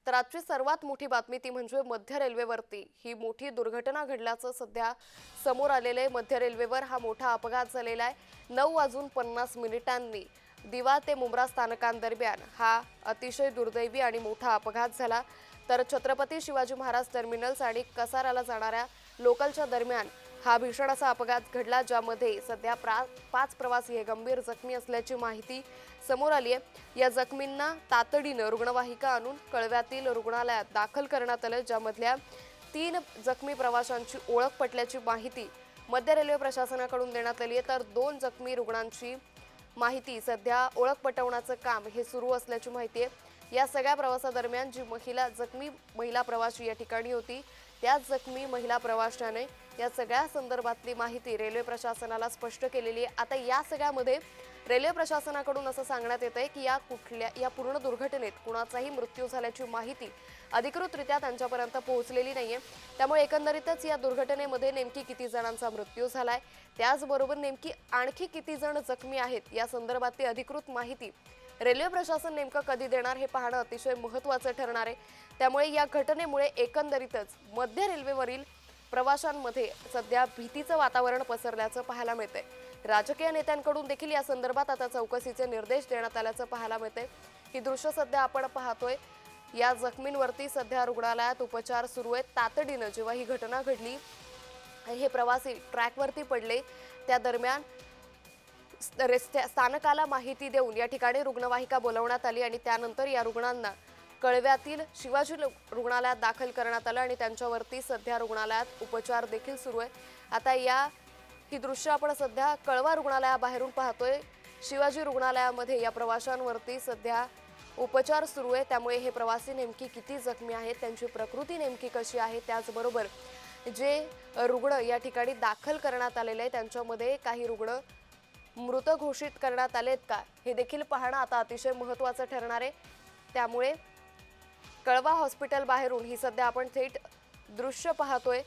तर आजची सर्वात मोठी बातमी ती म्हणजे मध्य रेल्वेवरती ही मोठी दुर्घटना घडल्याचं सध्या समोर आलेलं आहे। मध्य रेल्वेवर हा मोठा अपघात झालेला आहे। 9:50 दिवा ते मुंब्रा स्थानकांदरम्यान हा अतिशय दुर्दैवी आणि मोठा अपघात झाला। तर छत्रपती शिवाजी महाराज टर्मिनल्स आणि कसाराला जाणाऱ्या लोकलच्या दरम्यान हा भीषण असा अपघात घडला, ज्यामध्ये सध्या 5 प्रवासी हे गंभीर जखमी असल्याची माहिती समोर आली आहे। या जखमींना तातडीनं रुग्णवाहिका आणून कळव्यातील रुग्णालयात दाखल करण्यात आलं, ज्यामधल्या 3 जखमी प्रवाशांची ओळख पटल्याची माहिती मध्य रेल्वे प्रशासनाकडून देण्यात आली आहे। तर 2 जखमी रुग्णांची माहिती सध्या ओळख पटवण्याचं काम हे सुरू असल्याची माहिती आहे। या सगळ्या प्रवासादरम्यान जी जखमी महिला प्रवासी या ठिकाणी होती, त्याच जखमी महिला प्रवाशाने या सगळ्या संदर्भातली माहिती रेल्वे प्रशासनाला स्पष्ट केलेली आहे। आता या सगळ्यामध्ये रेल्वे प्रशासनाकडून असं सांगण्यात येत आहे की या पूर्ण दुर्घटनेत कुणाचाही मृत्यू झाल्याची माहिती अधिकृतरित्या त्यांच्यापर्यंत पोहोचलेली नाहीये। त्यामुळे एकंदरीतच या दुर्घटनेमध्ये नेमकी किती जणांचा मृत्यू झालाय, त्याचबरोबर नेमकी आणखी किती जण जखमी आहेत या संदर्भातली अधिकृत माहिती रेल्वे प्रशासन नेमकं कधी देणार हे पाहणं अतिशय महत्त्वाचं ठरणार आहे। त्यामुळे या घटनेमुळे एकंदरीतच मध्य रेल्वेवरील प्रवाशांमध्ये सध्या भीतीचं वातावरण पसरल्याचं पाहायला मिळतंय। राजकीय नेत्यांकडून देखील या संदर्भात आता चौकशीचे निर्देश देण्यात आल्याचं पाहायला मिळतंय। ही दृश्य सध्या आपण पाहतोय। या जखमींवरती सध्या रुग्णालयात उपचार सुरू आहेत। तातडीनं जेव्हा ही घटना घडली, हे प्रवासी ट्रॅकवरती पडले, त्या दरम्यान स्थानकाला माहिती देऊन या ठिकाणी रुग्णवाहिका बोलवण्यात आली आणि त्यानंतर या रुग्णांना कळव्यातील शिवाजी रुग्णालयात दाखल करण्यात आलं आणि त्यांच्यावरती सध्या रुग्णालयात उपचार देखील सुरू आहे। आता ही दृश्य आपण सध्या कळवा रुग्णालयाबाहेरून पाहतोय। शिवाजी रुग्णालयामध्ये या प्रवाशांवरती सध्या उपचार सुरू आहे। त्यामुळे हे प्रवासी नेमकी किती जखमी आहेत, त्यांची प्रकृती नेमकी कशी आहे, त्याचबरोबर जे रुग्ण या ठिकाणी दाखल करण्यात आलेले आहे त्यांच्यामध्ये काही रुग्ण मृत घोषित करण्यात आलेत का, हे देखील पाहणं आता अतिशय महत्त्वाचं ठरणार आहे। त्यामुळे कळवा हॉस्पिटल बाहेरून ही सध्या आपण थेट दृश्य पाहतोय।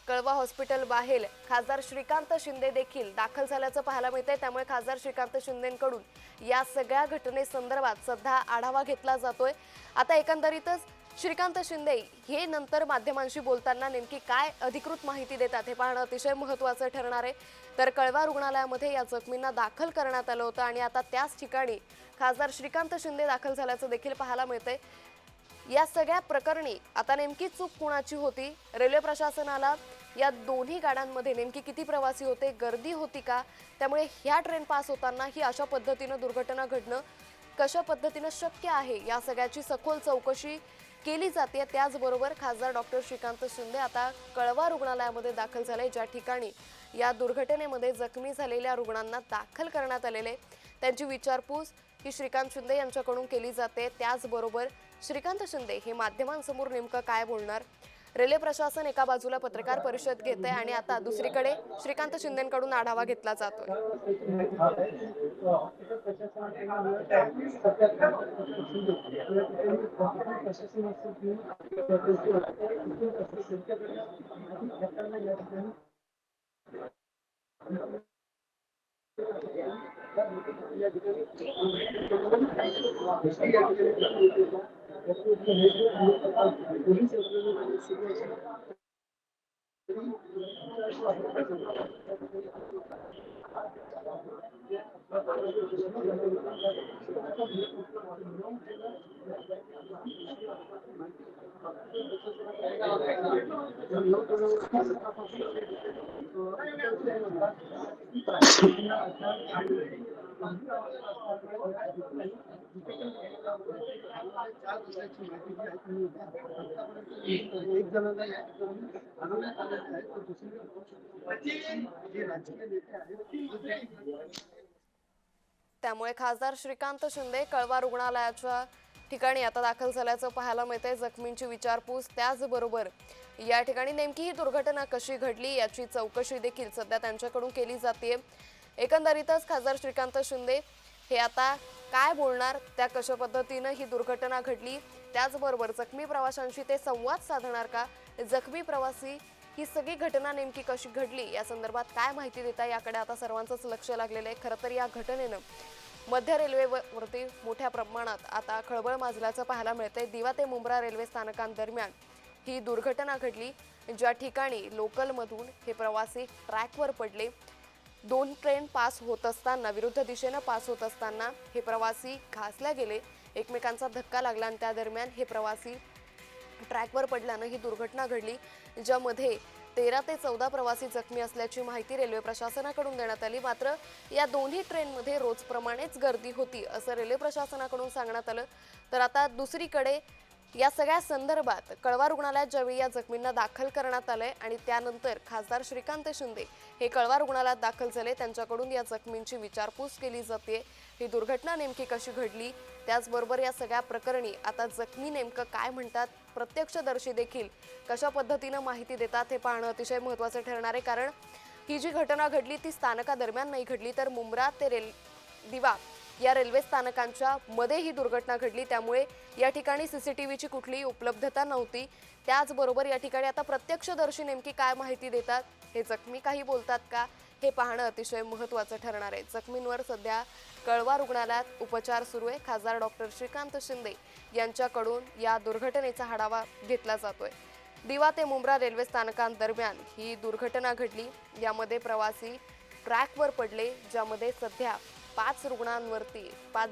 कळवा हॉस्पिटल बाहेर खासदार श्रीकांत शिंदे देखील दाखल झाल्याचं पाहायला मिळतंय। त्यामुळे खासदार श्रीकांत शिंदेंकडून या सगळ्या घटनेसंदर्भात सध्या आढावा घेतला जातोय। आता एकंदरीतच श्रीकांत शिंदे हे नंतर माध्यमांशी बोलताना नेमकी काय अधिकृत माहिती देतात हे पाहणं अतिशय महत्त्वाचं ठरणार आहे। तर कळवा रुग्णालयामध्ये या जखमींना दाखल करण्यात आलं होतं आणि आता त्याच ठिकाणी खासदार श्रीकांत शिंदे दाखल झाल्याचं देखील पाहायला मिळतंय। या सगळ्या प्रकरणी आता नेमकी चूक कुणाची होती, रेल्वे प्रशासनाला या दोन्ही गाड्यांमध्ये नेमकी किती प्रवासी होते, गर्दी होती का, त्यामुळे ह्या ट्रेन पास होताना ही अशा पद्धतीनं दुर्घटना घडणं कशा पद्धतीनं शक्य आहे, या सगळ्याची सखोल चौकशी केली जाते। त्याचबरोबर खासदार डॉक्टर श्रीकांत शिंदे आता कळवा रुग्णालयामध्ये दाखल झाले, ज्या ठिकाणी या दुर्घटनेमध्ये जखमी झालेल्या रुग्णांना दाखल करण्यात आलेले, त्यांची विचारपूस ही श्रीकांत शिंदे यांच्याकडून केली जाते। त्याचबरोबर श्रीकांत शिंदे हे माध्यमांसमोर नेमकं काय बोलणार, रेल्वे प्रशासन एका बाजूला पत्रकार परिषद घेते आणि आता दुसरीकडे श्रीकांत शिंदेंकडून आढावा घेतला जातोय। त्यामुळे खासदार श्रीकांत शिंदे कळवा रुग्णालयाच्या ठिकाणी आता दाखल झाल्याचं पाहायला मिळतंय। जखमींची विचारपूस, त्याचबरोबर या ठिकाणी नेमकी ही दुर्घटना कशी घडली याची चौकशी देखील सध्या त्यांच्याकडून केली जाते। एकंदरीतच खासदार श्रीकांत शिंदे हे आता काय बोलणार, त्या कशा पद्धतीनं ही दुर्घटना घडली, त्याचबरोबर जखमी प्रवाशांशी ते संवाद साधणार का, जखमी प्रवासी ही सगळी घटना नेमकी कशी घडली या संदर्भात काय माहिती देता, याकडे आता सर्वांचंच लक्ष लागलेलं आहे। खरं तर या घटनेनं मध्य रेल्वेवरती मोठ्या प्रमाणात आता खळबळ माजल्याचं पाहायला मिळतंय। दिवा ते मुंब्रा रेल्वे स्थानकांदरम्यान ही दुर्घटना घडली, ज्या ठिकाणी लोकलमधून हे प्रवासी ट्रॅकवर पडले। दोन ट्रेन पास होत असताना, विरुद्ध दिशेने पास होत असताना हे प्रवासी घासल्या गेले, एकमेकांचा धक्का लागला आणि त्या दरम्यान हे प्रवासी ट्रॅकवर पडल्यानं ही दुर्घटना घडली, ज्यामध्ये 13 ते 14 प्रवासी जखमी असल्याची माहिती रेल्वे प्रशासनाकडून देण्यात आली। मात्र या दोन्ही ट्रेनमध्ये रोजप्रमाणेच गर्दी होती असं रेल्वे प्रशासनाकडून सांगण्यात आलं। तर आता दुसरीकडे या सगळ्या संदर्भात कळवा रुग्णालयात ज्यावेळी या जखमींना दाखल करण्यात आलंय आणि त्यानंतर खासदार श्रीकांत शिंदे हे कळवा रुग्णालयात दाखल झाले, त्यांच्याकडून या जखमींची विचारपूस केली जाते। ही दुर्घटना नेमकी कशी घडली, त्याचबरोबर या सगळ्या प्रकरणी आता जखमी नेमकं काय म्हणतात, प्रत्यक्षदर्शी देखील कशा पद्धतीने माहिती देतात हे पाहणं अतिशय महत्त्वाचं ठरणार आहे। कारण ही जी घटना घडली ती स्थानकादरम्यान नाही घडली, तर मुंब्रा ते दिवा या रेल्वे स्थानकांच्या मध्ये ही दुर्घटना घडली, त्यामुळे या ठिकाणी सीसीटीव्हीची कुठलीही उपलब्धता नव्हती। त्याचबरोबर या ठिकाणी आता प्रत्यक्षदर्शी नेमकी काय माहिती देतात, हे जखमी काही बोलतात का, हे पाहणं अतिशय महत्त्वाचं ठरणार आहे। जखमींवर सध्या कळवा रुग्णालयात उपचार सुरू आहे। खासदार डॉक्टर श्रीकांत शिंदे यांच्याकडून या दुर्घटनेचा आढावा घेतला जातोय। दिवा ते मुंब्रा रेल्वे स्थानकांदरम्यान ही दुर्घटना घडली, यामध्ये प्रवासी ट्रॅकवर पडले, ज्यामध्ये सध्या 5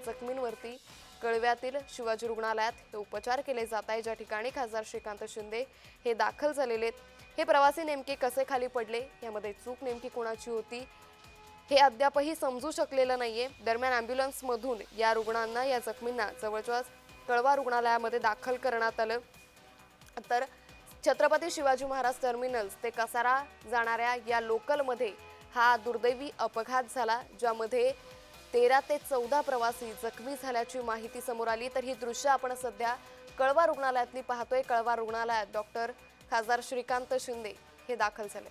जखमींवरती कळव्यातील शिवाजी रुग्णालयात हे उपचार केले जात आहे, ज्या ठिकाणी खासदार श्रीकांत शिंदे हे दाखल झालेले आहेत। हे प्रवासी नेमके कसे खाली पडले, यामध्ये चूक नेमकी कोणाची होती हे अद्यापही समजू शकलेलं नाहीये। दरम्यान ॲम्ब्युलन्समधून या रुग्णांना, या जखमींना जवळच्याच कळवा रुग्णालयामध्ये दाखल करण्यात आलं। तर छत्रपती शिवाजी महाराज टर्मिनल्स ते कसारा जाणाऱ्या या लोकलमध्ये हा दुर्दैवी अपघात झाला, ज्यामध्ये 13 ते 14 प्रवासी जखमी झाल्याची माहिती समोर आली। तर ही दृश्य आपण सध्या कळवा रुग्णालयातली पाहतोय। कळवा रुग्णालयात खासदार श्रीकांत शिंदे हे दाखल झाले।